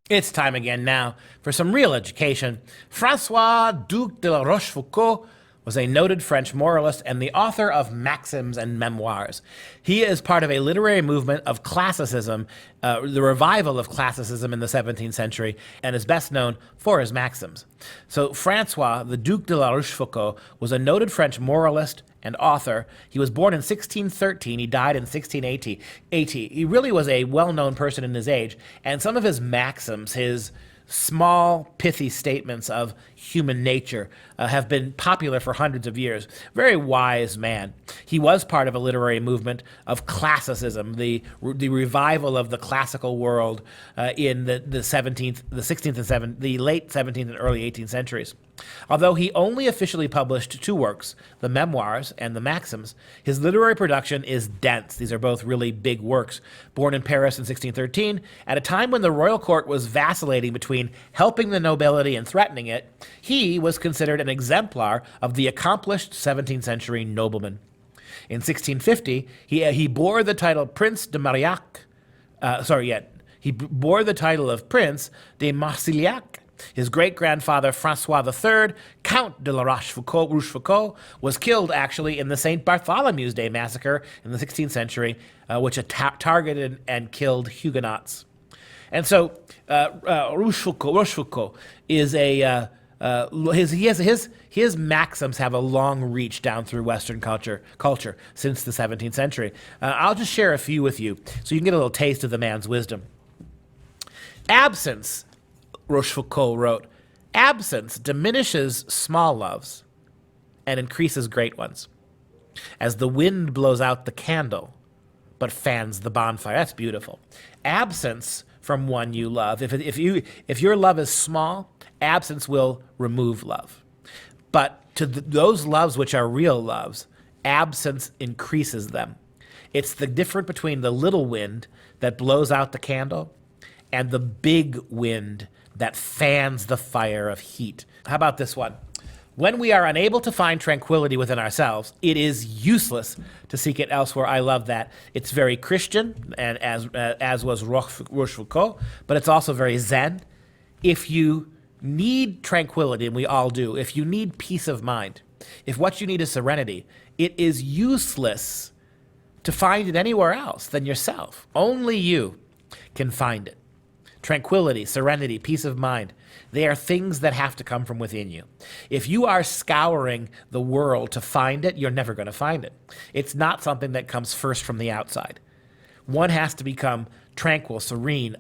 It's time again now for some real education. Francois Duc de la Rochefoucauld was a noted French moralist and the author of Maxims and Memoirs. He is part of a literary movement of classicism, the revival of classicism in the 17th century, and is best known for his Maxims. So Francois, the Duc de la Rochefoucauld, was a noted French moralist and author. He was born in 1613. He died in 1680. He really was a well-known person in his age, and some of his maxims, his small, pithy statements of human nature have been popular for hundreds of years. Very wise man. He was part of a literary movement of classicism, the revival of the classical world in the 16th and the late 17th and early 18th centuries. Although he only officially published two works, the Memoirs and the Maxims, his literary production is dense. These are both really big works. Born in Paris in 1613, at a time when the royal court was vacillating between helping the nobility and threatening it, he was considered an exemplar of the accomplished 17th century nobleman. In 1650, he bore the title Prince de Marillac. He bore the title of Prince de Marsillac. His great-grandfather, Francois III, Count de la Rochefoucauld, was killed, actually, in the St. Bartholomew's Day massacre in the 16th century, which targeted and killed Huguenots. And so Rochefoucauld is his maxims have a long reach down through Western culture since the 17th century. I'll just share a few with you so you can get a little taste of the man's wisdom. Absence, Rochefoucauld wrote, absence diminishes small loves and increases great ones, as the wind blows out the candle but fans the bonfire. That's beautiful. Absence from one you love. If your love is small, absence will remove love. But to those loves which are real loves, absence increases them. It's the difference between the little wind that blows out the candle and the big wind that fans the fire of heat. How about this one? When we are unable to find tranquility within ourselves, it is useless to seek it elsewhere. I love that. It's very Christian, and as was Rochefoucauld, but it's also very Zen. If you need tranquility, and we all do, if you need peace of mind, if what you need is serenity, it is useless to find it anywhere else than yourself. Only you can find it. Tranquility, serenity, peace of mind, they are things that have to come from within you. If you are scouring the world to find it, you're never going to find it. It's not something that comes first from the outside. One has to become tranquil, serene,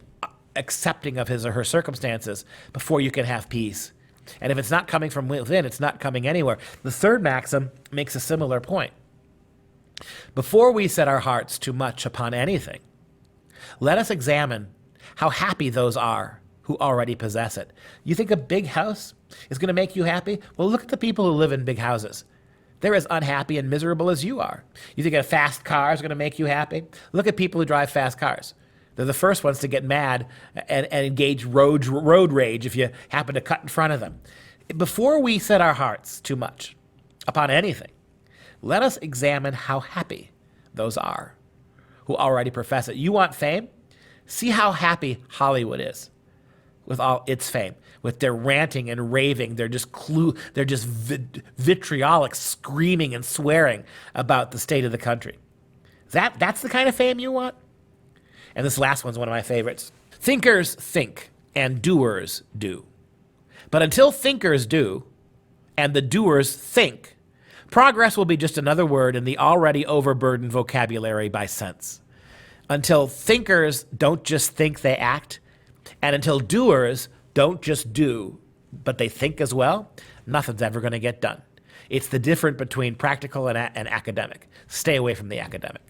accepting of his or her circumstances before you can have peace. And if it's not coming from within, it's not coming anywhere. The third maxim makes a similar point. Before we set our hearts too much upon anything, let us examine how happy those are who already possess it. You think a big house is going to make you happy? Well, look at the people who live in big houses. They're as unhappy and miserable as you are. You think a fast car is going to make you happy? Look at people who drive fast cars. They're the first ones to get mad and engage road rage if you happen to cut in front of them. Before we set our hearts too much upon anything, let us examine how happy those are who already profess it. You want fame? See how happy Hollywood is with all its fame, with their ranting and raving. They're just vitriolic, screaming and swearing about the state of the country. That's the kind of fame you want? And this last one's one of my favorites. Thinkers think and doers do. But until thinkers do and the doers think, progress will be just another word in the already overburdened vocabulary by sense. Until thinkers don't just think, they act, and until doers don't just do, but they think as well, nothing's ever going to get done. It's the difference between practical and academic. Stay away from the academic.